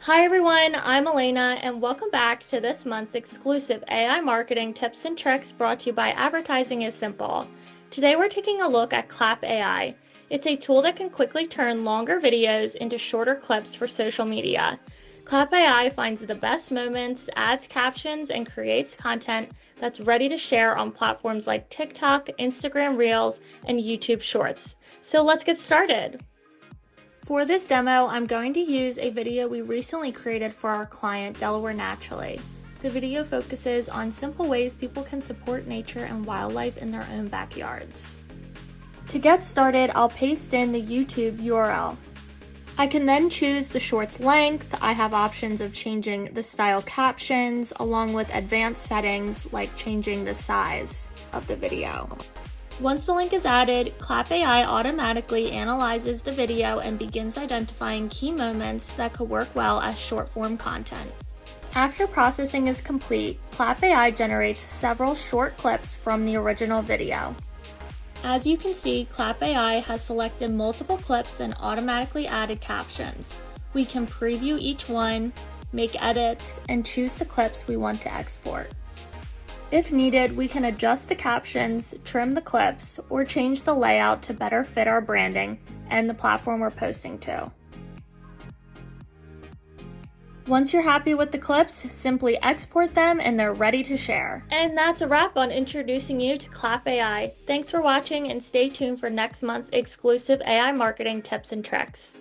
Hi everyone, I'm Elena and welcome back to this month's exclusive AI marketing tips and tricks brought to you by Advertising is Simple. Today we're taking a look at Klap AI. It's a tool that can quickly turn longer videos into shorter clips for social media. Klap AI finds the best moments, adds captions, and creates content that's ready to share on platforms like TikTok, Instagram Reels, and YouTube Shorts. So let's get started. For this demo, I'm going to use a video we recently created for our client, Delaware Naturally. The video focuses on simple ways people can support nature and wildlife in their own backyards. To get started, I'll paste in the YouTube URL. I can then choose the short's length. I have options of changing the style captions, along with advanced settings like changing the size of the video. Once the link is added, Klap AI automatically analyzes the video and begins identifying key moments that could work well as short-form content. After processing is complete, Klap AI generates several short clips from the original video. As you can see, Klap AI has selected multiple clips and automatically added captions. We can preview each one, make edits, and choose the clips we want to export. If needed, we can adjust the captions, trim the clips, or change the layout to better fit our branding and the platform we're posting to. Once you're happy with the clips, simply export them and they're ready to share. And that's a wrap on introducing you to Klap AI. Thanks for watching and stay tuned for next month's exclusive AI marketing tips and tricks.